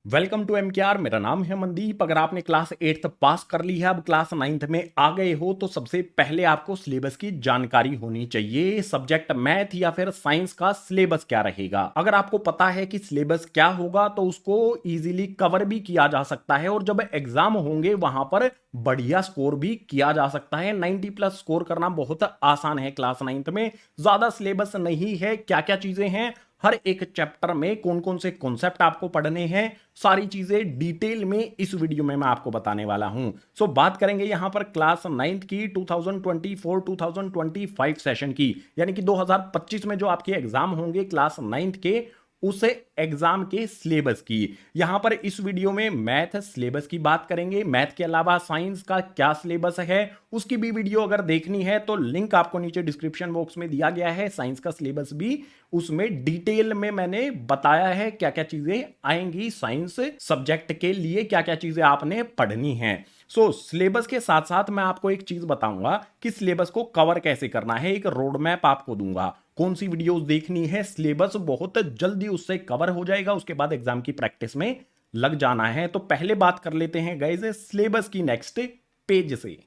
Welcome to MKR. मेरा नाम है मनदीप। अगर आपने क्लास 8th पास कर ली है, अब क्लास 9th में आ गए हो, तो सबसे पहले आपको सिलेबस की जानकारी होनी चाहिए। सब्जेक्ट मैथ या फिर साइंस का सिलेबस क्या रहेगा। अगर आपको पता है कि सिलेबस क्या होगा तो उसको इजीली कवर भी किया जा सकता है और जब एग्जाम होंगे वहां पर बढ़िया स्कोर भी किया जा सकता है। 90 प्लस स्कोर करना बहुत आसान है क्लास 9th में। ज्यादा सिलेबस नहीं है। क्या क्या चीजें हैं, हर एक चैप्टर में कौन कौन से कॉन्सेप्ट आपको पढ़ने हैं, सारी चीजें डिटेल में इस वीडियो में मैं आपको बताने वाला हूं। सो बात करेंगे यहां पर क्लास 9th की 2024-2025 सेशन की, यानी कि 2025 में जो आपके एग्जाम होंगे क्लास 9th के, उस एग्जाम के सिलेबस की। यहां पर इस वीडियो में मैथ सिलेबस की बात करेंगे। मैथ के अलावा साइंस का क्या सिलेबस है उसकी भी वीडियो अगर देखनी है तो लिंक आपको नीचे डिस्क्रिप्शन बॉक्स में दिया गया है। साइंस का सिलेबस भी उसमें डिटेल में मैंने बताया है, क्या क्या चीजें आएंगी साइंस सब्जेक्ट के लिए, क्या क्या चीजें आपने पढ़नी है। सिलेबस के साथ साथ मैं आपको एक चीज बताऊंगा कि सिलेबस को कवर कैसे करना है। एक रोड मैप आपको दूंगा, कौन सी वीडियोस देखनी है। सिलेबस बहुत जल्दी उससे कवर हो जाएगा, उसके बाद एग्जाम की प्रैक्टिस में लग जाना है। तो पहले बात कर लेते हैं गाइस सिलेबस की नेक्स्ट पेज से।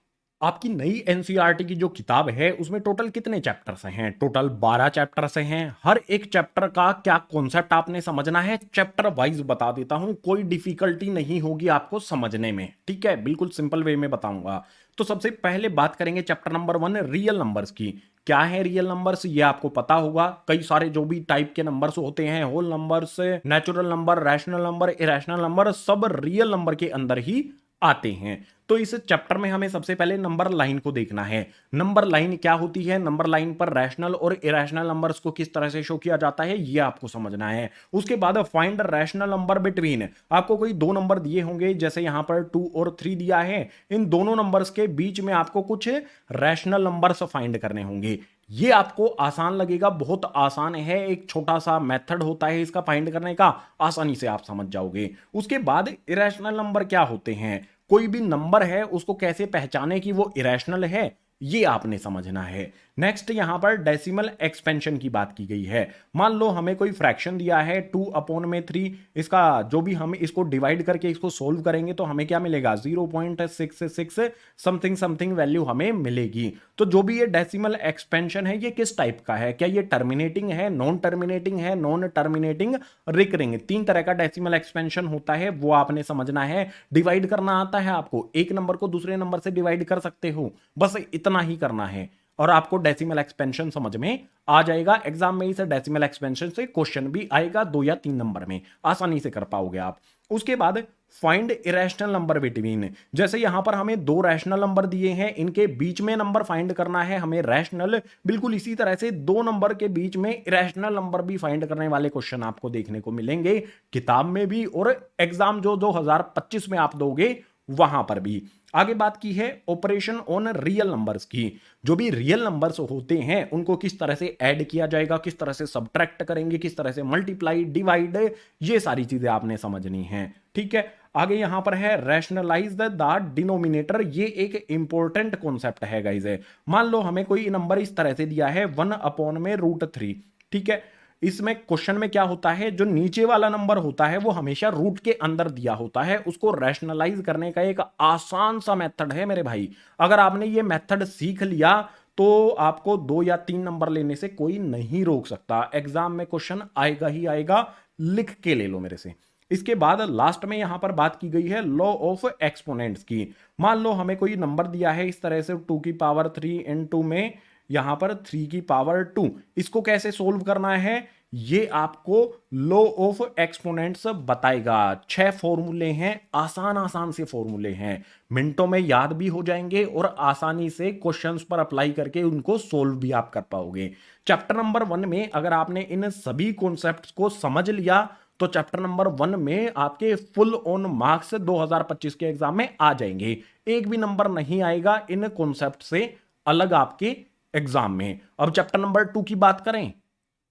आपकी नई एनसीईआरटी की जो किताब है उसमें टोटल कितने चैप्टर्स हैं? टोटल 12 चैप्टर्स हैं। हर एक चैप्टर का क्या कॉन्सेप्ट आपने समझना है, चैप्टर वाइज बता देता हूं। कोई डिफिकल्टी नहीं होगी आपको समझने में, ठीक है? बिल्कुल सिंपल वे में बताऊंगा। तो सबसे पहले बात करेंगे चैप्टर नंबर 1 रियल नंबर्स की। क्या है रियल नंबर्स, ये आपको पता होगा। कई सारे जो भी टाइप के नंबर्स होते हैं, whole numbers, natural number, rational number, irrational number, सब रियल नंबर के अंदर ही आते हैं। तो इस चैप्टर में हमें सबसे पहले नंबर लाइन को देखना है। नंबर लाइन क्या होती है, नंबर लाइन पर रैशनल और इरेशनल नंबर्स को किस तरह से शो किया जाता है, ये आपको समझना है। उसके बाद फाइंड रैशनल नंबर बिटवीन, आपको कोई दो नंबर दिए होंगे, जैसे यहां पर 2 और 3 दिया है। इन दोनों नंबर्स के बीच में आपको कुछ रैशनल नंबर्स फाइंड करने होंगे। ये आपको आसान लगेगा, बहुत आसान है। एक छोटा सा मेथड होता है इसका फाइंड करने का, आसानी से आप समझ जाओगे। उसके बाद इरेशनल नंबर क्या होते हैं, कोई भी नंबर है उसको कैसे पहचाने कि वो इरेशनल है, ये आपने समझना है। नेक्स्ट यहां पर डेसिमल एक्सपेंशन की बात की गई है। मान लो हमें कोई फ्रैक्शन दिया है 2/3, इसका जो भी हम इसको डिवाइड करके इसको सोल्व करेंगे तो हमें क्या मिलेगा, 0.66 समथिंग समथिंग वैल्यू हमें मिलेगी। तो जो भी ये डेसिमल एक्सपेंशन है ये किस टाइप का है, क्या ये टर्मिनेटिंग है, नॉन टर्मिनेटिंग है, नॉन टर्मिनेटिंग, रिकरिंग, तीन तरह का डेसिमल एक्सपेंशन होता है, वो आपने समझना है। डिवाइड करना आता है आपको, एक नंबर को दूसरे नंबर से डिवाइड कर सकते हो, बस इतना ही करना है और आपको डेसिमल एक्सपेंशन समझ में आ जाएगा। एग्जाम में इस डेसिमल एक्सपेंशन से क्वेश्चन भी आएगा, 2 या 3 नंबर में आसानी से कर पाओगे आप। उसके बाद फाइंड इरेशनल नंबर बिटवीन, जैसे यहां पर हमें दो रैशनल नंबर दिए हैं, इनके बीच में नंबर फाइंड करना है हमें रैशनल। बिल्कुल इसी तरह से दो नंबर के बीच में इरेशनल नंबर भी फाइंड करने वाले क्वेश्चन आपको देखने को मिलेंगे किताब में भी और एग्जाम जो 2025 में आप दोगे वहां पर भी। आगे बात की है ऑपरेशन ऑन रियल नंबर्स की। जो भी रियल नंबर्स होते हैं उनको किस तरह से ऐड किया जाएगा, किस तरह से सब्ट्रैक्ट करेंगे, किस तरह से मल्टीप्लाई, डिवाइड, ये सारी चीजें आपने समझनी है, ठीक है? आगे यहां पर है रैशनलाइज द डिनोमिनेटर। ये एक इंपॉर्टेंट कॉन्सेप्ट है गाइस। मान लो हमें कोई नंबर इस तरह से दिया है 1/√3, ठीक है? इसमें क्वेश्चन में क्या होता है, जो नीचे वाला नंबर होता है वो हमेशा रूट के अंदर दिया होता है। उसको रैशनलाइज करने का एक आसान सा मेथड है मेरे भाई। अगर आपने ये मेथड सीख लिया तो आपको 2 या 3 नंबर लेने से कोई नहीं रोक सकता। एग्जाम में क्वेश्चन आएगा ही आएगा, लिख के ले लो मेरे से। इसके बाद लास्ट में यहां पर बात की गई है लॉ ऑफ एक्सपोनेंट्स की। मान लो हमें कोई नंबर दिया है इस तरह से 2 की पावर 3 इनटू में यहां पर 3 की पावर 2, इसको कैसे सोल्व करना है ये आपको लॉ ऑफ एक्सपोनेंट्स बताएगा। 6 फॉर्मूले हैं, आसान आसान से फॉर्मूले हैं, मिनटों में याद भी हो जाएंगे और आसानी से क्वेश्चंस पर अप्लाई करके उनको सोल्व भी आप कर पाओगे। चैप्टर नंबर 1 में अगर आपने इन सभी कॉन्सेप्ट्स को समझ लिया तो चैप्टर नंबर 1 में आपके फुल ऑन मार्क्स 2025 के एग्जाम में आ जाएंगे। एक भी नंबर नहीं आएगा इन कॉन्सेप्ट से अलग आपके एग्जाम में। अब चैप्टर नंबर 2 की बात करें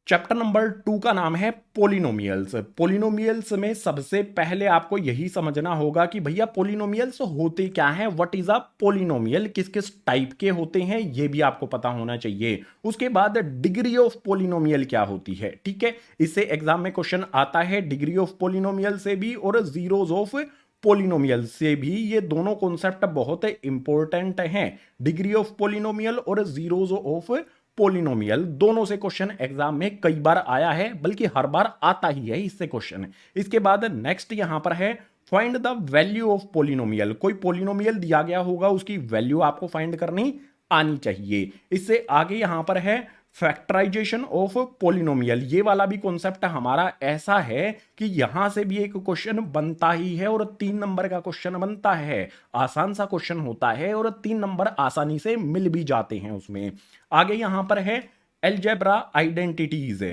चैप्टर नंबर 2 का नाम है पोलिनोमियल्स। पोलिनोमियल्स में सबसे पहले आपको यही समझना होगा कि भैया पोलिनोमियल्स होते क्या हैं, व्हाट इज अ पोलिनोमियल, किस किस टाइप के होते हैं ये भी आपको पता होना चाहिए। उसके बाद डिग्री ऑफ पोलिनोमियल क्या होती है, ठीक है, इससे एग्जाम में क्वेश्चन आता है डिग्री ऑफ पोलिनोमियल से भी और जीरोज ऑफ पोलिनोमियल से भी। ये दोनों कॉन्सेप्ट बहुत इंपॉर्टेंट हैं, डिग्री ऑफ पोलिनोमियल और जीरोज ऑफ पोलिनोमियल। दोनों से क्वेश्चन एग्जाम में कई बार आया है, बल्कि हर बार आता ही है इससे क्वेश्चन। इसके बाद नेक्स्ट यहां पर है find the value of polynomial. कोई पोलिनोमियल दिया गया होगा, उसकी वैल्यू आपको फाइंड करनी आनी चाहिए। इससे आगे यहां पर है फैक्टराइजेशन ऑफ पोलिनोमियल। ये वाला भी कॉन्सेप्ट हमारा ऐसा है कि यहां से भी एक क्वेश्चन बनता ही है और 3 नंबर का क्वेश्चन बनता है। आसान सा क्वेश्चन होता है और 3 नंबर आसानी से मिल भी जाते हैं उसमें। आगे यहां पर है एलजेब्रा आइडेंटिटीज।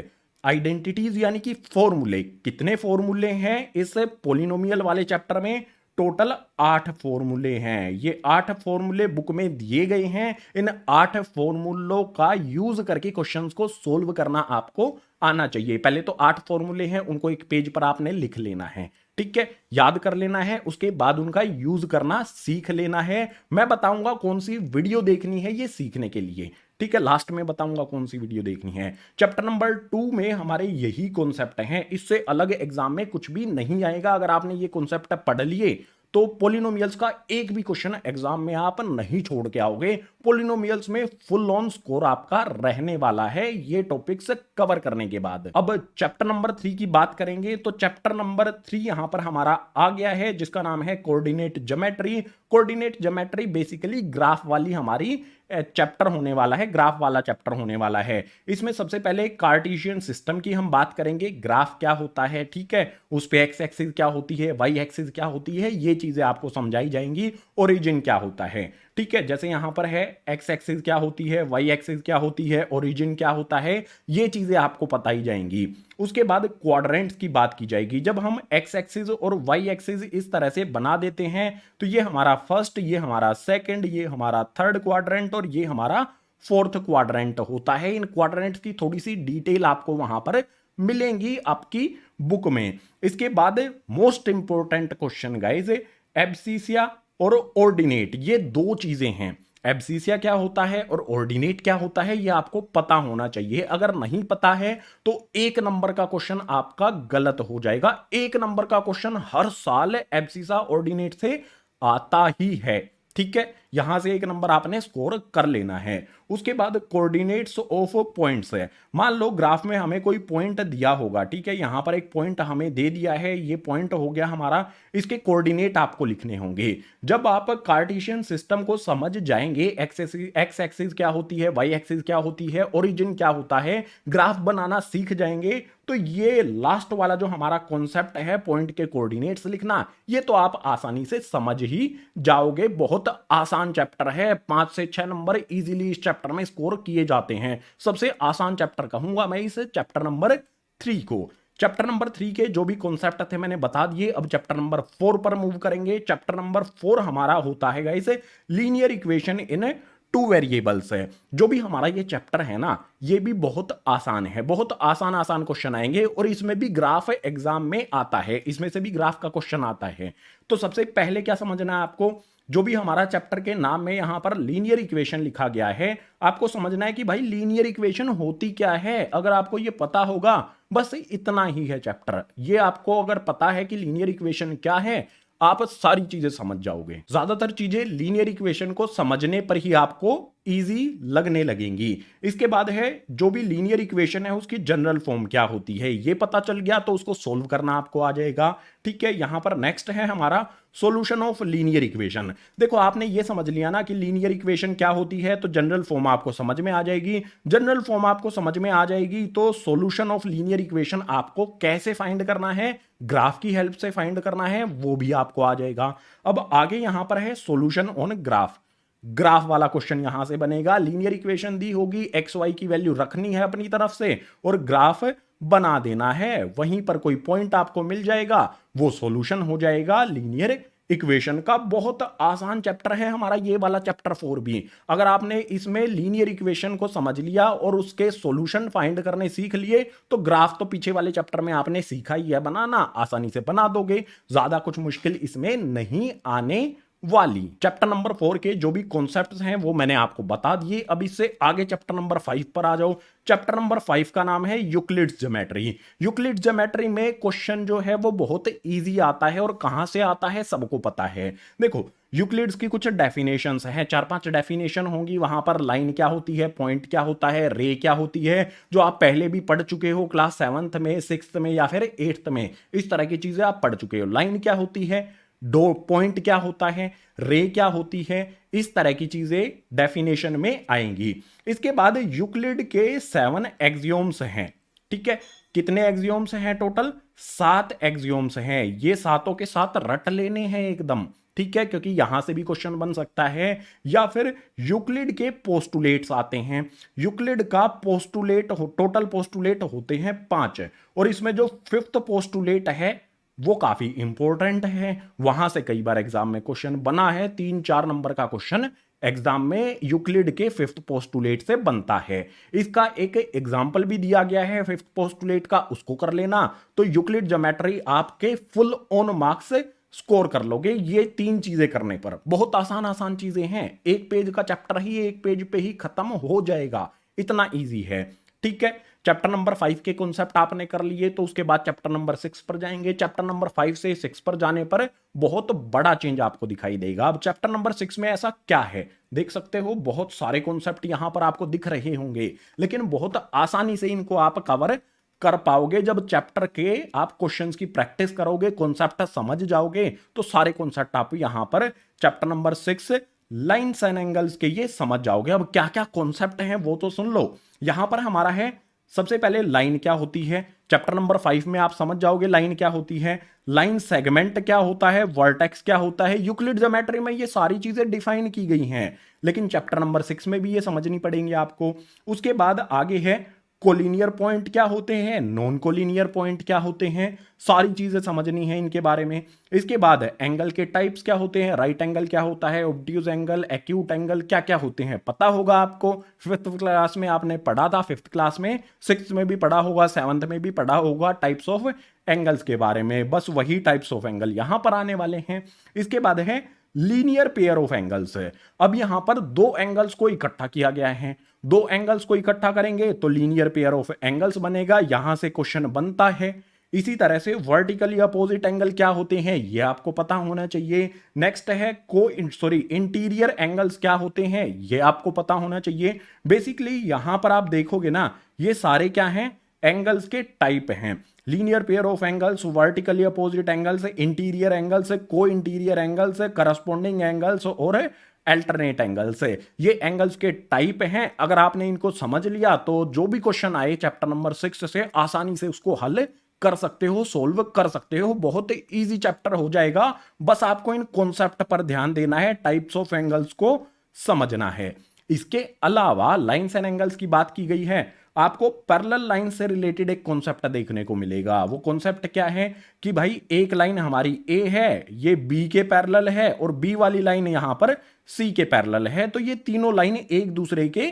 आइडेंटिटीज यानी कि फॉर्मूले। कितने फॉर्मूले हैं इस पोलिनोमियल वाले चैप्टर में? टोटल 8 फॉर्मूले हैं। ये 8 फॉर्मूले बुक में दिए गए हैं। इन 8 फॉर्मूलों का यूज करके क्वेश्चंस को सोल्व करना आपको आना चाहिए। पहले तो 8 फॉर्मूले हैं, उनको एक पेज पर आपने लिख लेना है, ठीक है, याद कर लेना है। उसके बाद उनका यूज करना सीख लेना है। मैं बताऊंगा कौन सी वीडियो देखनी है ये सीखने के लिए, ठीक है, लास्ट में बताऊंगा कौन सी वीडियो देखनी है। चैप्टर नंबर 2 में हमारे यही कॉन्सेप्ट हैं, इससे अलग एग्जाम में कुछ भी नहीं आएगा। अगर आपने ये कॉन्सेप्ट पढ़ लिए तो पोलिनोमियल्स का एक भी क्वेश्चन एग्जाम में आप नहीं छोड़ के आओगे। पोलिनोमियल्स में फुल ऑन स्कोर आपका रहने वाला है ये टॉपिक्स कवर करने के बाद। अब चैप्टर नंबर 3 की बात करेंगे तो चैप्टर नंबर 3 यहां पर हमारा आ गया है, जिसका नाम है coordinate geometry. Coordinate geometry basically graph वाली हमारी चैप्टर होने वाला है, ग्राफ वाला चैप्टर होने वाला है। इसमें सबसे पहले कार्टेशियन सिस्टम की हम बात करेंगे, ग्राफ क्या होता है, ठीक है, उस पे एक्स एक्सिस क्या होती है, वाई एक्सिस क्या होती है, ये चीजें आपको समझाई जाएंगी। ओरिजिन क्या होता है, ठीक है, जैसे यहां पर है एक्स एक्सिस क्या होती है, वाई एक्सिस क्या होती है, ओरिजिन क्या होता है, ये चीजें आपको पता ही जाएंगी। उसके बाद क्वाड्रेंट्स की बात की जाएगी। जब हम एक्स एक्सिस और वाई एक्सिस इस तरह से बना देते हैं तो ये हमारा फर्स्ट, ये हमारा सेकंड, ये हमारा थर्ड क्वाड्रेंट और ये हमारा फोर्थ क्वाड्रेंट होता है। इन क्वाड्रेंट्स की थोड़ी सी डिटेल आपको वहां पर मिलेंगी आपकी बुक में। इसके बाद मोस्ट इंपॉर्टेंट क्वेश्चन गाइस, एब्सिसिया और ऑर्डिनेट, ये दो चीजें हैं। एब्सिसिया क्या होता है और ऑर्डिनेट क्या होता है ये आपको पता होना चाहिए। अगर नहीं पता है तो 1 नंबर का क्वेश्चन आपका गलत हो जाएगा। 1 नंबर का क्वेश्चन हर साल एब्सिसा ऑर्डिनेट से आता ही है, ठीक है, यहां से 1 नंबर आपने स्कोर कर लेना है। उसके बाद कोऑर्डिनेट्स ऑफ पॉइंट्स है। मान लो ग्राफ में हमें कोई पॉइंट दिया होगा, ठीक है, यहां पर एक पॉइंट हमें दे दिया है, ये पॉइंट हो गया हमारा, इसके कोऑर्डिनेट आपको लिखने होंगे। जब आप कार्टेशियन सिस्टम को समझ जाएंगे, एक्स एक्सिस क्या होती है, वाई एक्सिस क्या होती है, ओरिजिन क्या होता है, ग्राफ बनाना सीख जाएंगे, तो ये लास्ट वाला जो हमारा कॉन्सेप्ट है पॉइंट के कोऑर्डिनेट्स लिखना, ये तो आप आसानी से समझ ही जाओगे। बहुत आसान चैप्टर है, 5 से 6 नंबर इजीली इस चैप्टर में स्कोर किए जाते हैं। सबसे आसान चैप्टर कहूंगा मैं इस चैप्टर नंबर 3 को। चैप्टर नंबर 3 के जो भी कॉन्सेप्ट थे मैंने बता दिए। अब चैप्टर नंबर 4 पर मूव करेंगे। चैप्टर नंबर 4 हमारा होता है guys linear equation in 2 variables है। जो भी हमारा ये चैप्टर है ना, ये भी बहुत आसान है, बहुत आसान आसान क्वेश्चन आएंगे और इसमें भी ग्राफ एग्जाम में आता है, इसमें से भी ग्राफ का क्वेश्चन आता है। तो सबसे पहले क्या समझना है आपको, जो भी हमारा चैप्टर के नाम में यहां पर लीनियर इक्वेशन लिखा गया है, आपको समझना है कि भाई लीनियर इक्वेशन होती क्या है। अगर आपको ये पता होगा, बस इतना ही है चैप्टर, ये आपको अगर पता है कि लीनियर इक्वेशन क्या है, आप सारी चीजें समझ जाओगे। ज्यादातर चीजें लीनियर इक्वेशन को समझने पर ही आपको इजी लगने लगेंगी। इसके बाद है जो भी लीनियर इक्वेशन है उसकी जनरल फॉर्म क्या होती है, ये पता चल गया तो उसको सोल्व करना आपको आ जाएगा, ठीक है। यहां पर नेक्स्ट है हमारा सॉल्यूशन ऑफ लीनियर इक्वेशन। देखो आपने ये समझ लिया ना कि लीनियर इक्वेशन क्या होती है, तो जनरल फॉर्म आपको समझ में आ जाएगी। जनरल फॉर्म आपको समझ में आ जाएगी तो सॉल्यूशन ऑफ लीनियर इक्वेशन आपको कैसे फाइंड करना है, ग्राफ की हेल्प से फाइंड करना है, वो भी आपको आ जाएगा। अब आगे यहां पर है सॉल्यूशन ऑन ग्राफ। ग्राफ वाला क्वेश्चन यहां से बनेगा। लीनियर इक्वेशन दी होगी, एक्स वाई की वैल्यू रखनी है अपनी तरफ से और ग्राफ बना देना है। वहीं पर कोई पॉइंट आपको मिल जाएगा, वो सॉल्यूशन हो जाएगा लीनियर इक्वेशन का। बहुत आसान चैप्टर है हमारा ये वाला चैप्टर 4 भी। अगर आपने इसमें लीनियर इक्वेशन को समझ लिया और उसके सॉल्यूशन फाइंड करने सीख लिए तो ग्राफ तो पीछे वाले चैप्टर में आपने सीखा ही है बनाना, आसानी से बना दोगे। ज्यादा कुछ मुश्किल इसमें नहीं आने वाली। चैप्टर नंबर 4 के जो भी कॉन्सेप्ट्स हैं वो मैंने आपको बता दिए। अब इससे आगे चैप्टर नंबर 5 पर आ जाओ। चैप्टर नंबर 5 का नाम है यूक्लिड्स ज्योमेट्री। यूक्लिड्स ज्योमेट्री में क्वेश्चन जो है वो बहुत इजी आता है, और कहां से आता है सबको पता है। देखो, यूक्लिड्स की कुछ डेफिनेशंस हैं, 4-5 डेफिनेशन होंगी। वहां पर लाइन क्या होती है, पॉइंट क्या होता है, रे क्या होती है, जो आप पहले भी पढ़ चुके हो क्लास 7th में, 6th में या फिर 8th में। इस तरह की चीजें आप पढ़ चुके हो। लाइन क्या होती है, दो पॉइंट क्या होता है, रे क्या होती है, इस तरह की चीजें डेफिनेशन में आएंगी। इसके बाद यूक्लिड के 7 एक्सियोम्स हैं। ठीक है, कितने एक्सियोम्स हैं टोटल? 7 एक्सियोम्स हैं। ये सातों के साथ रट लेने हैं एकदम, ठीक है, क्योंकि यहां से भी क्वेश्चन बन सकता है। या फिर यूक्लिड के पोस्टुलेट्स आते हैं। यूक्लिड का पोस्टुलेट टोटल पोस्टुलेट होते हैं 5, और इसमें जो 5th पोस्टुलेट है वो काफी इंपॉर्टेंट है। वहां से कई बार एग्जाम में क्वेश्चन बना है। 3-4 नंबर का क्वेश्चन एग्जाम में यूक्लिड के 5th पोस्टुलेट से बनता है। इसका एक एग्जाम्पल भी दिया गया है 5th पोस्टुलेट का, उसको कर लेना तो यूक्लिड ज्योमेट्री आपके फुल ऑन मार्क्स स्कोर कर लोगे। ये 3 चीजें करने पर बहुत आसान आसान चीजें हैं। एक पेज का चैप्टर ही एक पेज पे ही खत्म हो जाएगा, इतना ईजी है। ठीक है, चैप्टर नंबर 5 के कॉन्सेप्ट आपने कर लिए, तो उसके बाद चैप्टर नंबर 6 पर जाएंगे। चैप्टर नंबर 5 से 6 पर जाने पर बहुत बड़ा चेंज आपको दिखाई देगा। अब चैप्टर नंबर 6 में ऐसा क्या है, देख सकते हो बहुत सारे कॉन्सेप्ट यहां पर आपको दिख रहे होंगे, लेकिन बहुत आसानी से इनको आप कवर कर पाओगे। जब चैप्टर के आप क्वेश्चंस की प्रैक्टिस करोगे, कॉन्सेप्ट समझ जाओगे, तो सारे कॉन्सेप्ट आप यहां पर chapter number 6 lines and angles के ये समझ जाओगे। अब क्या क्या कॉन्सेप्ट हैं वो तो सुन लो। यहां पर हमारा है सबसे पहले लाइन क्या होती है। चैप्टर नंबर 5 में आप समझ जाओगे लाइन क्या होती है, लाइन सेगमेंट क्या होता है, वर्टेक्स क्या होता है। यूक्लिड ज्योमेट्री में ये सारी चीजें डिफाइन की गई हैं, लेकिन चैप्टर नंबर 6 में भी ये समझनी पड़ेंगी आपको। उसके बाद आगे है कोलिनियर पॉइंट क्या होते हैं, नॉन कोलिनियर पॉइंट क्या होते हैं, सारी चीजें समझनी है इनके बारे में। इसके बाद एंगल के टाइप्स क्या होते हैं, राइट एंगल क्या होता है, ऑब्ट्यूज एंगल, एक्यूट एंगल क्या क्या होते हैं पता होगा आपको। 5th क्लास में आपने पढ़ा था, 5th क्लास में, 6th में भी पढ़ा होगा, 7th में भी पढ़ा होगा टाइप्स ऑफ एंगल्स के बारे में। बस वही टाइप्स ऑफ एंगल यहां पर आने वाले हैं। इसके बाद है लीनियर पेयर ऑफ एंगल्स है। अब यहां पर 2 एंगल्स को इकट्ठा किया गया है। 2 एंगल्स को इकट्ठा करेंगे तो लीनियर पेयर ऑफ एंगल्स बनेगा, यहां से क्वेश्चन बनता है। इसी तरह से वर्टिकली अपोजिट एंगल क्या होते हैं ये आपको पता होना चाहिए। नेक्स्ट है इंटीरियर एंगल्स क्या होते हैं ये आपको पता होना चाहिए। बेसिकली यहां पर आप देखोगे ना, ये सारे क्या हैं, एंगल्स के टाइप हैं। Linear pair of angles, vertically opposite angles, interior angles, को इंटीरियर एंगल्स, करस्पॉन्डिंग एंगल्स और अल्टरनेट एंगल्स। ये एंगल्स के टाइप हैं। अगर आपने इनको समझ लिया तो जो भी क्वेश्चन आए चैप्टर नंबर 6 से आसानी से उसको हल कर सकते हो, सोल्व कर सकते हो। बहुत इजी चैप्टर हो जाएगा, बस आपको इन कॉन्सेप्ट पर ध्यान देना है, टाइप्स ऑफ एंगल्स को समझना है। इसके अलावा लाइन्स एंड एंगल्स की बात की गई है, आपको पैरेलल लाइन से रिलेटेड एक कॉन्सेप्ट देखने को मिलेगा। वो कॉन्सेप्ट क्या है कि भाई एक लाइन हमारी ए है, ये बी के पैरेलल है, और बी वाली लाइन यहां पर सी के पैरेलल है, तो ये तीनों लाइन एक दूसरे के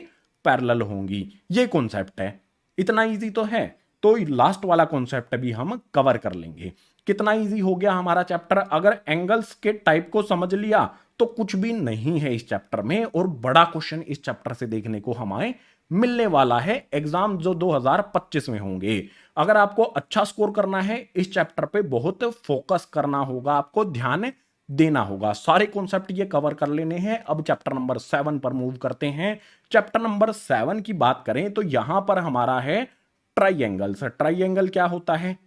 पैरेलल होंगी। ये कॉन्सेप्ट है, इतना इजी तो है। तो लास्ट वाला कॉन्सेप्ट भी हम कवर कर लेंगे। कितना इजी हो गया हमारा चैप्टर। अगर एंगल्स के टाइप को समझ लिया तो कुछ भी नहीं है इस चैप्टर में, और बड़ा क्वेश्चन इस चैप्टर से देखने को हमें मिलने वाला है एग्जाम जो 2025 में होंगे। अगर आपको अच्छा स्कोर करना है इस चैप्टर पे बहुत फोकस करना होगा, आपको ध्यान देना होगा। सारे कॉन्सेप्ट ये कवर कर लेने हैं। अब चैप्टर नंबर 7 पर मूव करते हैं। चैप्टर नंबर 7 की बात करें तो यहां पर हमारा है ट्राइएंगल्स। ट्राइएंगल क्या होता है,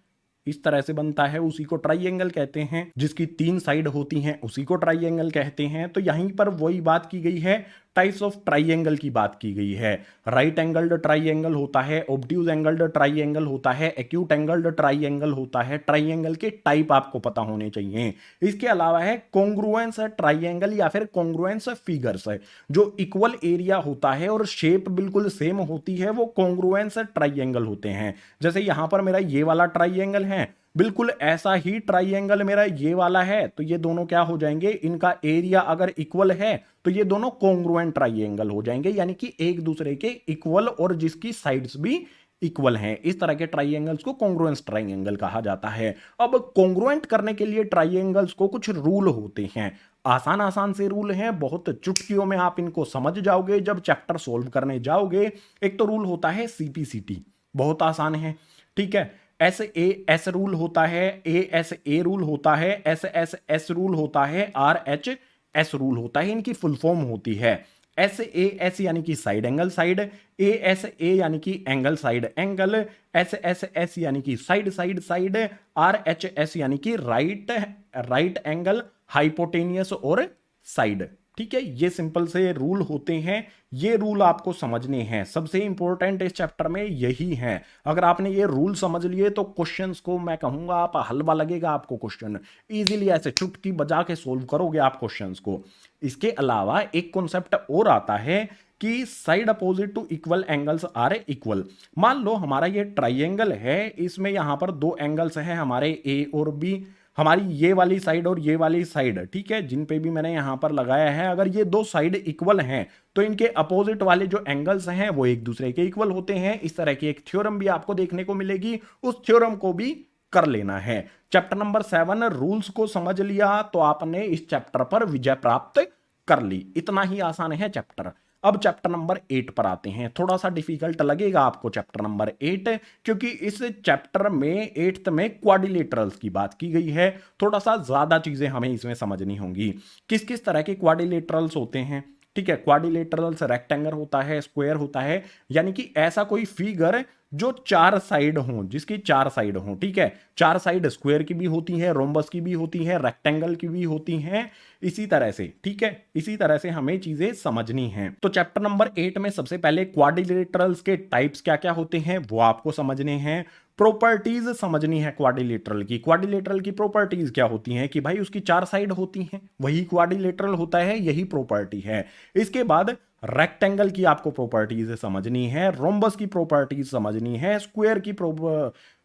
इस तरह से बनता है, उसी को ट्राइएंगल कहते हैं। जिसकी 3 साइड होती हैं उसी को ट्राइएंगल कहते हैं। तो यहीं पर वही बात की गई है, टाइप्स ऑफ ट्राइएंगल की बात की गई है। राइट एंगल्ड ट्राइएंगल होता है, ऑब्ट्यूज एंगल्ड ट्राइएंगल होता है, एक्यूट एंगल्ड ट्राइएंगल होता है। ट्राइएंगल के टाइप आपको पता होने चाहिए। इसके अलावा है कॉन्ग्रुएंस ट्राइएंगल या फिर कॉन्ग्रुएंस फिगर्स है, जो इक्वल एरिया होता है और शेप बिल्कुल सेम होती है, वो कॉन्ग्रुएंस ट्राइएंगल होते हैं। जैसे यहां पर मेरा ये वाला ट्राइएंगल है, बिल्कुल ऐसा ही ट्राइएंगल मेरा ये वाला है, तो ये दोनों क्या हो जाएंगे, इनका एरिया अगर इक्वल है तो ये दोनों कॉन्ग्रुएंट ट्राइएंगल हो जाएंगे, यानी कि एक दूसरे के इक्वल और जिसकी साइड्स भी इक्वल हैं। इस तरह के ट्राइएंगल्स को कॉन्ग्रुएंस ट्राइएंगल कहा जाता है। अब कॉन्ग्रुएंट करने के लिए ट्राइएंगल्स को कुछ रूल होते हैं, आसान आसान से रूल हैं, बहुत चुटकियों में आप इनको समझ जाओगे जब चैप्टर सोल्व करने जाओगे। एक तो रूल होता है सीपीसीटी, बहुत आसान है, ठीक है। एस ए एस रूल होता है, ए एस ए रूल होता है, एस एस एस रूल होता है, आर एच एस रूल होता है। इनकी फुल फॉर्म होती है एस ए एस यानी कि side angle side, A S A यानी कि angle side angle, S S S यानी कि side side side, R H S यानी कि राइट राइट एंगल हाइपोटेनियस और साइड। ठीक है, ये सिंपल से रूल होते हैं, ये रूल आपको समझने हैं। सबसे इंपॉर्टेंट इस चैप्टर में यही है। अगर आपने ये रूल समझ लिए तो क्वेश्चंस को मैं कहूंगा आप हलवा लगेगा, आपको क्वेश्चन इजीली ऐसे चुटकी बजा के सोल्व करोगे आप क्वेश्चंस को। इसके अलावा एक कॉन्सेप्ट और आता है कि side opposite to equal angles are equal. मान लो हमारा ये ट्राइएंगल है, इसमें यहां पर दो एंगल्स हैं हमारे ए और बी, हमारी ये वाली साइड और ये वाली साइड, ठीक है, जिन पे भी मैंने यहां पर लगाया है। अगर ये दो साइड इक्वल हैं तो इनके अपोजिट वाले जो एंगल्स हैं वो एक दूसरे के इक्वल होते हैं। इस तरह की एक थ्योरम भी आपको देखने को मिलेगी, उस थ्योरम को भी कर लेना है। चैप्टर नंबर 7 रूल्स को समझ लिया तो आपने इस चैप्टर पर विजय प्राप्त कर ली। इतना ही आसान है चैप्टर। अब चैप्टर नंबर 8 पर आते हैं। थोड़ा सा डिफिकल्ट लगेगा आपको चैप्टर नंबर 8, क्योंकि इस चैप्टर में 8th में क्वाड्रिलेटरल्स की बात की गई है। थोड़ा सा ज्यादा चीजें हमें इसमें समझनी होंगी। किस किस तरह के क्वाड्रिलेटरल्स होते हैं, ठीक है। क्वाड्रिलेटरल्स रेक्टेंगल होता है, स्क्वायर होता है, यानी कि ऐसा कोई फिगर जो चार साइड हों, जिसकी चार साइड हों, ठीक है। चार साइड स्क्वायर की भी होती है, रोम्बस की भी होती है, रेक्टेंगल की भी होती हैं, इसी तरह से, ठीक है। इसी तरह से हमें चीजें समझनी हैं। तो चैप्टर नंबर 8 में सबसे पहले क्वाड्रिलेटरल्स के टाइप्स क्या क्या होते हैं वो आपको समझने हैं। प्रॉपर्टीज समझनी है क्वाड्रिलेटरल की। क्वाड्रिलेटरल की प्रॉपर्टीज क्या होती हैं कि भाई उसकी चार साइड होती हैं, वही क्वाड्रिलेटरल होता है, यही प्रॉपर्टी है। इसके बाद रेक्टेंगल की आपको प्रॉपर्टीज समझनी है, रोम्बस की प्रॉपर्टीज समझनी है, स्क्वायर की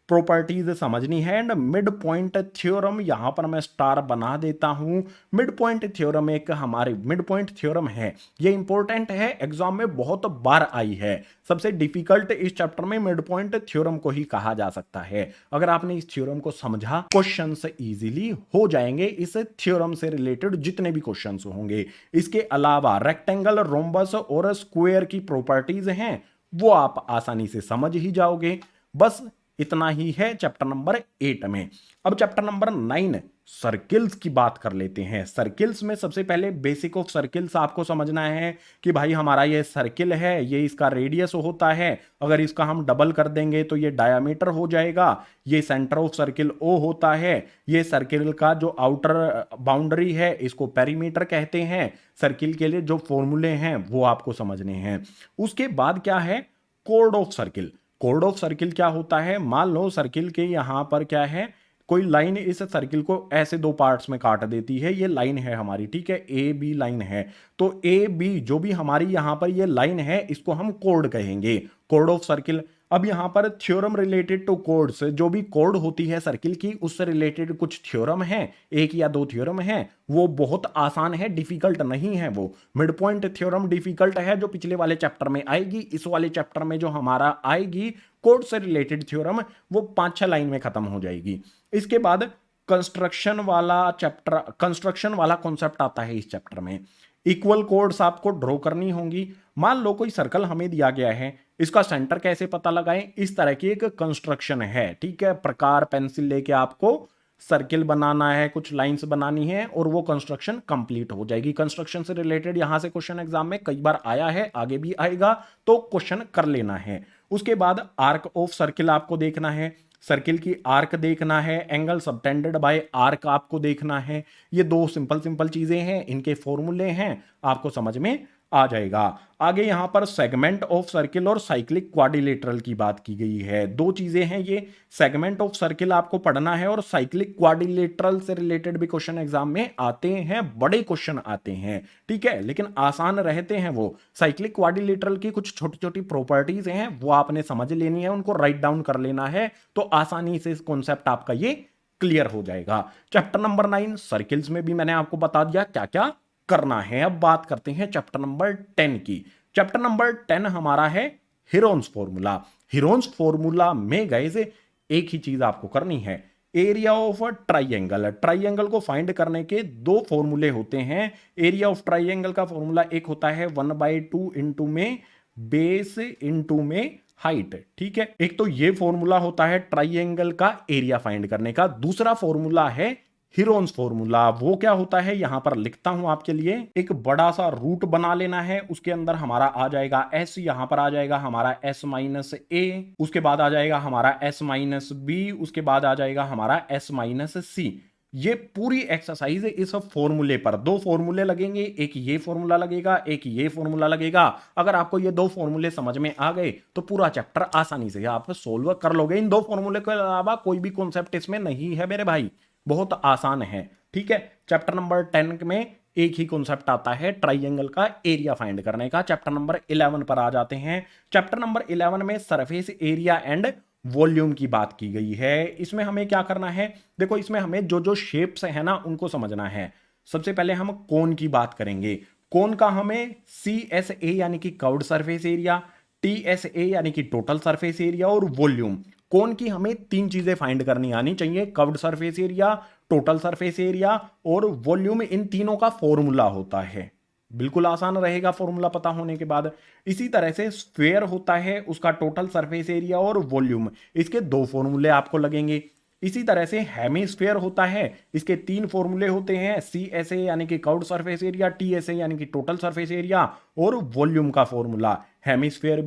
प्रॉपर्टीज समझनी है, एंड मिड पॉइंट थ्योरम, यहां पर मैं स्टार बना देता हूं। मिड पॉइंट थ्योरम एक हमारे मिड पॉइंट थ्योरम है, ये इंपॉर्टेंट है, एग्जाम में बहुत बार आई है। सबसे डिफिकल्ट इस चैप्टर में मिड पॉइंट थ्योरम को ही कहा जा सकता है। अगर आपने इस थ्योरम को समझा, क्वेश्चंस इजीली हो जाएंगे इस थ्योरम से रिलेटेड जितने भी क्वेश्चंस होंगे। इसके अलावा रेक्टेंगल, रोम्बस और स्क्वायर की प्रॉपर्टीज हैं वो आप आसानी से समझ ही जाओगे। बस इतना ही है चैप्टर नंबर 8 में। अब चैप्टर नंबर 9 सर्किल्स की बात कर लेते हैं। सर्किल्स में सबसे पहले बेसिक ऑफ सर्किल्स आपको समझना है कि भाई हमारा ये सर्किल है, ये इसका रेडियस होता है, अगर इसका हम डबल कर देंगे तो ये डायमीटर हो जाएगा। ये सेंटर ऑफ सर्किल ओ होता है, ये सर्किल का जो आउटर बाउंड्री है इसको पेरीमीटर कहते हैं। सर्किल के लिए जो फॉर्मूले हैं वो आपको समझने हैं। उसके बाद क्या है, code of circle. Code of circle क्या होता है, मान लो सर्किल के यहां पर क्या है, कोई लाइन इस सर्किल को ऐसे दो पार्ट्स में काट देती है। ये लाइन है हमारी, ठीक है, ए बी लाइन है। तो ए बी जो भी हमारी यहां पर ये लाइन है इसको हम कोड कहेंगे, कोड ऑफ सर्किल। अब यहां पर थ्योरम रिलेटेड टू कोड्स, जो भी कोड होती है सर्किल की उससे रिलेटेड कुछ थ्योरम है, एक या दो थ्योरम है, वो बहुत आसान है, डिफिकल्ट नहीं है वो। मिड पॉइंट थ्योरम डिफिकल्ट है जो पिछले वाले चैप्टर में आएगी। इस वाले चैप्टर में जो हमारा आएगी कोड से रिलेटेड थ्योरम, वो 5-6 लाइन में खत्म हो जाएगी। इसके बाद कंस्ट्रक्शन वाला चैप्टर, कंस्ट्रक्शन वाला कॉन्सेप्ट आता है इस चैप्टर में। इक्वल कोड्स आपको ड्रॉ करनी होंगी। मान लो कोई सर्कल हमें दिया गया है, इसका सेंटर कैसे पता लगाएं, इस तरह की एक कंस्ट्रक्शन है, ठीक है। प्रकार पेंसिल लेके आपको सर्किल बनाना है, कुछ लाइंस बनानी है और वो कंस्ट्रक्शन कंप्लीट हो जाएगी। कंस्ट्रक्शन से रिलेटेड यहां से क्वेश्चन एग्जाम में कई बार आया है, आगे भी आएगा, तो क्वेश्चन कर लेना है। उसके बाद आर्क ऑफ सर्किल आपको देखना है, सर्किल की आर्क देखना है, एंगल सबटेंडेड बाय आर्क आपको देखना है। ये दो सिंपल सिंपल चीजें हैं, इनके फॉर्मूले हैं, आपको समझ में आ जाएगा। आगे यहां पर सेगमेंट ऑफ सर्किल और साइक्लिक क्वाड्रिलेटरल की बात की गई है। दो चीजें हैं ये, सेगमेंट ऑफ सर्किल आपको पढ़ना है और साइक्लिक क्वाड्रिलेटरल से रिलेटेड भी क्वेश्चन एग्जाम में आते हैं, बड़े क्वेश्चन आते हैं, ठीक है, लेकिन आसान रहते हैं वो। साइक्लिक क्वाड्रिलेटरल की कुछ छोटी छोटी प्रॉपर्टीज हैं, वो आपने समझ लेनी है, उनको राइट डाउन कर लेना है, तो आसानी से इस कॉन्सेप्ट आपका ये क्लियर हो जाएगा। चैप्टर नंबर 9 सर्किल्स में भी मैंने आपको बता दिया क्या क्या करना है। अब बात करते हैं चैप्टर नंबर 10 की। चैप्टर नंबर 10 हमारा है हीरोन्स फॉर्मूला। हीरोन्स फॉर्मूला में गए से एक ही चीज आपको करनी है, एरिया ऑफ ट्राइंगल। ट्राइंगल को फाइंड करने के दो फॉर्मूले होते हैं। एरिया ऑफ ट्राइंगल का फॉर्मूला एक होता है 1/2 इंटू में बेस इंटू में हाइट, ठीक है। एक तो ये फॉर्मूला होता है ट्राइंगल का एरिया फाइंड करने का। दूसरा फॉर्मूला है हीरोन्स फॉर्मूला। वो क्या होता है यहां पर लिखता हूं आपके लिए, एक बड़ा सा रूट बना लेना है, उसके अंदर हमारा आ जाएगा s, यहां पर आ जाएगा हमारा s माइनस a, उसके बाद आ जाएगा हमारा s माइनस b, उसके बाद आ जाएगा हमारा s माइनस c। ये पूरी एक्सरसाइज इस फॉर्मूले पर, दो फॉर्मूले लगेंगे, एक ये फॉर्मूला लगेगा, एक ये फॉर्मूला लगेगा। अगर आपको ये दो फॉर्मूले समझ में आ गए तो पूरा चैप्टर आसानी से आप सोल्व कर लोगे। इन दो फॉर्मूले के अलावा कोई भी कॉन्सेप्ट इसमें नहीं है मेरे भाई, बहुत आसान है, ठीक है। चैप्टर नंबर 10 में एक ही कॉन्सेप्ट आता है ट्राइंगल का एरिया फाइंड करने का। चैप्टर नंबर 11 पर आ जाते हैं। चैप्टर नंबर 11 में सरफेस एरिया एंड वॉल्यूम की बात की गई है। इसमें हमें क्या करना है, देखो इसमें हमें जो जो शेप्स है ना उनको समझना है। सबसे पहले हम कोन की बात करेंगे। कोन का हमें CSA यानी कि कर्व्ड सरफेस एरिया, TSA यानी कि टोटल सरफेस एरिया और वॉल्यूम। कोन की हमें तीन चीजें फाइंड करनी आनी चाहिए, curved surface area, total surface area और वॉल्यूम। इन तीनों का फॉर्मूला होता है, बिल्कुल आसान रहेगा फॉर्मूला पता होने के बाद। इसी तरह से स्फीयर होता है, उसका टोटल सरफेस एरिया और वॉल्यूम, इसके दो फॉर्मूले आपको लगेंगे। इसी तरह से हेमिस्फीयर होता है, इसके तीन फॉर्मूले होते हैं, CSA यानी कि कर्व्ड सरफेस एरिया, TSA यानी कि टोटल सरफेस एरिया और वॉल्यूम का फॉर्मूला। हेमिस्फीयर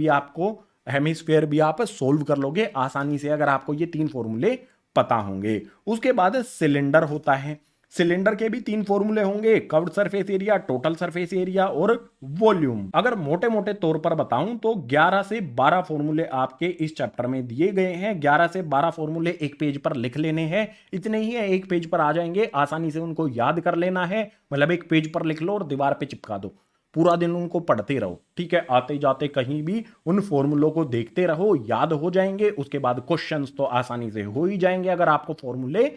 भी आप सोल्व कर लोगे आसानी से अगर आपको ये तीन फॉर्मूले पता होंगे। उसके बाद सिलेंडर होता है, सिलेंडर के भी तीन फॉर्मूले होंगे, curved surface area, total surface area और वॉल्यूम। अगर मोटे मोटे तौर पर बताऊं तो 11 से 12 फॉर्मूले आपके इस चैप्टर में दिए गए हैं। 11 से 12 फॉर्मूले एक पेज पर लिख लेने हैं, इतने ही है, एक पेज पर आ जाएंगे, आसानी से उनको याद कर लेना है। मतलब एक पेज पर लिख लो और दीवार पे चिपका दो, पूरा दिन उनको पढ़ते रहो, ठीक है। आते जाते कहीं भी उन फॉर्मूलों को देखते रहो, याद हो जाएंगे। उसके बाद क्वेश्चंस तो आसानी से हो ही जाएंगे अगर आपको फॉर्मूले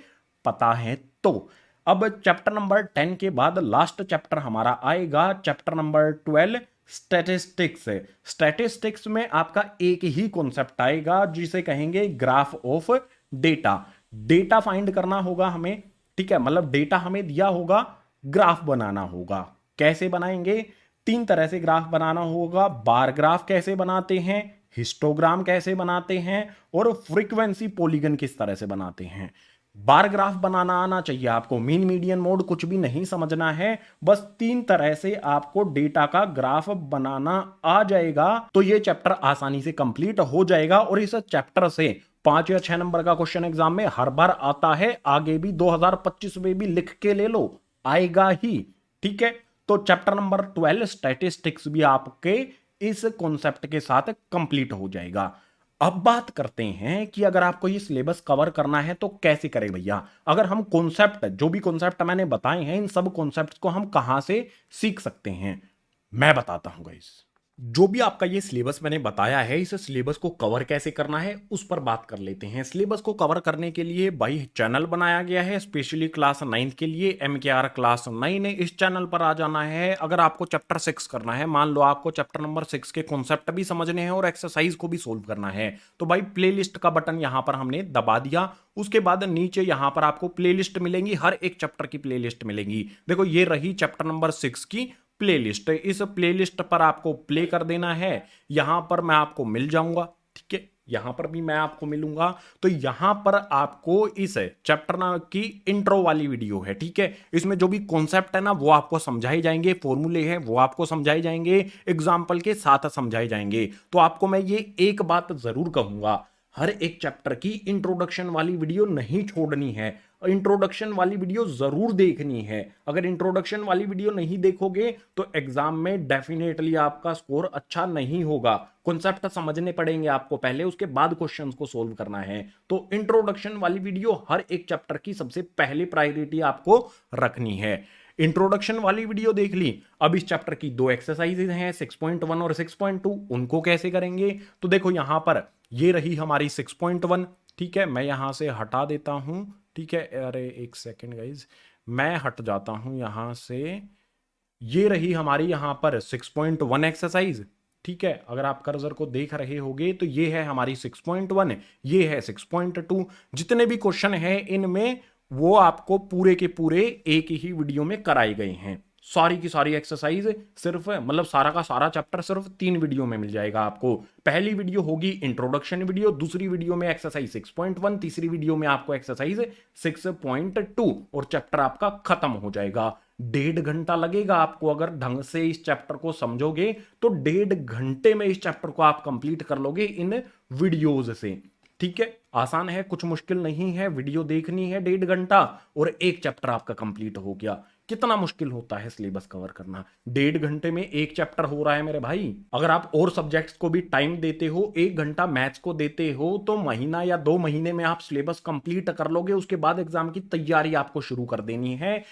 पता है तो। अब चैप्टर नंबर 10 के बाद लास्ट चैप्टर हमारा आएगा, चैप्टर नंबर 12 स्टैटिस्टिक्स। स्टैटिस्टिक्स में आपका एक ही कॉन्सेप्ट आएगा जिसे कहेंगे graph of data. Data find करना होगा हमें, ठीक है, मतलब डेटा हमें दिया होगा, ग्राफ बनाना होगा। कैसे बनाएंगे, तीन तरह से ग्राफ बनाना होगा। बार ग्राफ कैसे बनाते हैं, हिस्टोग्राम कैसे बनाते हैं और फ्रीक्वेंसी पॉलीगन किस तरह से बनाते हैं। बार ग्राफ बनाना आना चाहिए आपको, मीन मीडियन मोड कुछ भी नहीं समझना है, बस तीन तरह से आपको डेटा का ग्राफ बनाना आ जाएगा तो ये चैप्टर आसानी से कंप्लीट हो जाएगा। और इस चैप्टर से 5 या 6 नंबर का क्वेश्चन एग्जाम में हर बार आता है, आगे भी 2025 में भी लिख के ले लो, आएगा ही, ठीक है। तो चैप्टर नंबर 12 स्टैटिस्टिक्स भी आपके इस कॉन्सेप्ट के साथ कंप्लीट हो जाएगा। अब बात करते हैं कि अगर आपको ये सिलेबस कवर करना है तो कैसे करें भैया। अगर हम कॉन्सेप्ट, जो भी कॉन्सेप्ट मैंने बताए हैं, इन सब कॉन्सेप्ट्स को हम कहां से सीख सकते हैं, मैं बताता हूं गाइस। जो भी आपका ये सिलेबस मैंने बताया है, इस सिलेबस को कवर कैसे करना है उस पर बात कर लेते हैं। सिलेबस को कवर करने के लिए भाई चैनल बनाया गया है स्पेशली क्लास 9 के लिए, MKR क्लास 9 है, इस चैनल पर आ जाना है। अगर आपको चैप्टर 6 करना है, मान लो आपको चैप्टर नंबर 6 के कॉन्सेप्ट भी समझने हैं और एक्सरसाइज को भी सोल्व करना है, तो भाई प्लेलिस्ट का बटन यहां पर हमने दबा दिया। उसके बाद नीचे यहां पर आपको प्लेलिस्ट मिलेंगी, हर एक चैप्टर की प्लेलिस्ट मिलेंगी। देखो ये रही चैप्टर नंबर 6 की प्लेलिस्ट, इस प्लेलिस्ट पर आपको प्ले कर देना है। यहां पर मैं आपको मिल जाऊंगा, ठीक है, यहां पर भी मैं आपको मिलूंगा। तो यहां पर आपको इस चैप्टर की इंट्रो वाली वीडियो है, ठीक है, इसमें जो भी कॉन्सेप्ट है ना वो आपको समझाए जाएंगे, फॉर्मूले हैं वो आपको समझाए जाएंगे, एग्जाम्पल के साथ समझाए जाएंगे। तो आपको मैं ये एक बात जरूर कहूंगा, हर एक चैप्टर की इंट्रोडक्शन वाली वीडियो नहीं छोड़नी है। इंट्रोडक्शन वाली वीडियो जरूर देखनी है। अगर इंट्रोडक्शन वाली वीडियो नहीं देखोगे तो एग्जाम में डेफिनेटली आपका स्कोर अच्छा नहीं होगा। कॉन्सेप्ट समझने पड़ेंगे आपको पहले, उसके बाद क्वेश्चंस को सोल्व करना है। तो इंट्रोडक्शन वाली वीडियो हर एक चैप्टर की सबसे पहली प्रायोरिटी आपको रखनी है। इंट्रोडक्शन वाली वीडियो देख ली। अब इस चैप्टर की दो एक्सरसाइजेज हैं 6.1 और 6.2, उनको कैसे करेंगे? तो देखो यहां पर ये रही हमारी 6.1, ठीक है, मैं यहां से हटा देता हूं, ठीक है, अरे एक सेकेंड गाइज, मैं हट जाता हूं यहां से। ये रही हमारी यहां पर 6.1 एक्सरसाइज, ठीक है, अगर आप कर्सर को देख रहे होगे तो ये है हमारी 6.1, ये है 6.2। जितने भी क्वेश्चन हैं इनमें वो आपको पूरे के पूरे एक ही वीडियो में कराए गए हैं। सारी की सारी एक्सरसाइज सिर्फ मतलब सारा का सारा चैप्टर सिर्फ 3 वीडियो में मिल जाएगा आपको। पहली वीडियो होगी इंट्रोडक्शन वीडियो, दूसरी वीडियो में एक्सरसाइज 6.1, तीसरी वीडियो में आपको एक्सरसाइज 6.2 और चैप्टर आपका खत्म हो जाएगा। 1.5 घंटा लगेगा आपको, अगर ढंग से इस चैप्टर को समझोगे तो 1.5 घंटे में इस चैप्टर को आप कंप्लीट कर लोगे इन वीडियोज से। ठीक है, आसान है, कुछ मुश्किल नहीं है। वीडियो देखनी है 1.5 घंटा और एक चैप्टर आपका कंप्लीट हो गया। कितना मुश्किल होता है सिलेबस कवर करना? 1.5 घंटे में एक चैप्टर हो रहा है मेरे भाई। अगर आप और सब्जेक्ट्स को भी टाइम देते हो, 1 घंटा मैथ्स को देते हो, तो महीना या 2 महीने में आप सिलेबस कंप्लीट कर लोगे। उसके बाद एग्जाम की तैयारी आपको शुरू कर देनी है।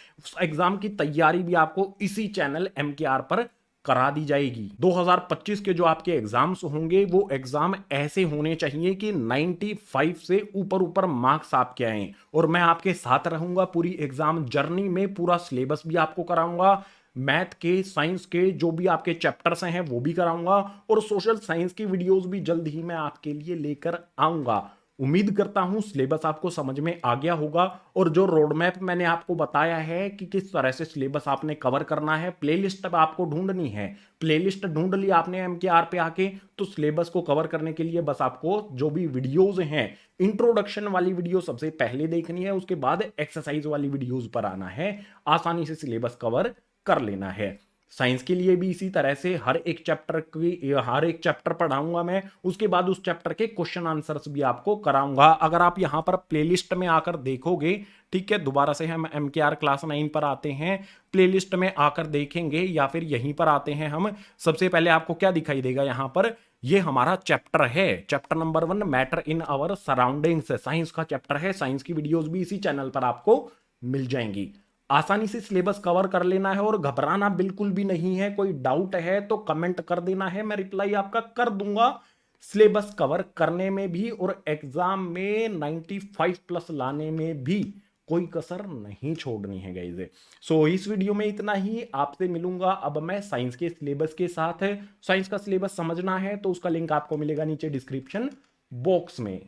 एग्जाम की तैयारी भी आपको इसी चैनल MKR पर करा दी जाएगी। 2025 के जो आपके एग्जाम्स होंगे वो एग्जाम ऐसे होने चाहिए कि 95 से ऊपर ऊपर मार्क्स आपके आए, और मैं आपके साथ रहूंगा पूरी एग्जाम जर्नी में। पूरा सिलेबस भी आपको कराऊंगा, मैथ के, साइंस के जो भी आपके चैप्टर्स हैं वो भी कराऊंगा, और सोशल साइंस की वीडियोस भी जल्द ही मैं आपके लिए लेकर आऊंगा। उम्मीद करता हूं सिलेबस आपको समझ में आ गया होगा, और जो रोड मैप मैंने आपको बताया है कि किस तरह से सिलेबस आपने कवर करना है, प्लेलिस्ट अब आपको ढूंढनी है। प्लेलिस्ट ढूंढ ली आपने MKR पे आके, तो सिलेबस को कवर करने के लिए बस आपको जो भी वीडियोज हैं, इंट्रोडक्शन वाली वीडियो सबसे पहले देखनी है, उसके बाद एक्सरसाइज वाली वीडियोज पर आना है, आसानी से सिलेबस कवर कर लेना है। साइंस के लिए भी इसी तरह से हर एक चैप्टर पढ़ाऊंगा मैं, उसके बाद उस चैप्टर के क्वेश्चन आंसर्स भी आपको कराऊंगा। अगर आप यहां पर प्लेलिस्ट में आकर देखोगे, ठीक है, दोबारा से हम MKR क्लास 9 पर आते हैं, प्लेलिस्ट में आकर देखेंगे या फिर यहीं पर आते हैं हम, सबसे पहले आपको क्या दिखाई देगा यहां पर? ये हमारा चैप्टर है, chapter number 1, matter in our surroundings, science का चैप्टर है। साइंस की वीडियोस भी इसी चैनल पर आपको मिल जाएंगी। आसानी से सिलेबस कवर कर लेना है और घबराना बिल्कुल भी नहीं है। कोई डाउट है तो कमेंट कर देना है, मैं रिप्लाई आपका कर दूंगा। सिलेबस कवर करने में भी और एग्जाम में 95 प्लस लाने में भी कोई कसर नहीं छोड़नी है गाइस। सो इस वीडियो में इतना ही, आपसे मिलूंगा अब मैं साइंस के सिलेबस के साथ। साइंस का सिलेबस समझना है तो उसका लिंक आपको मिलेगा नीचे डिस्क्रिप्शन बॉक्स में।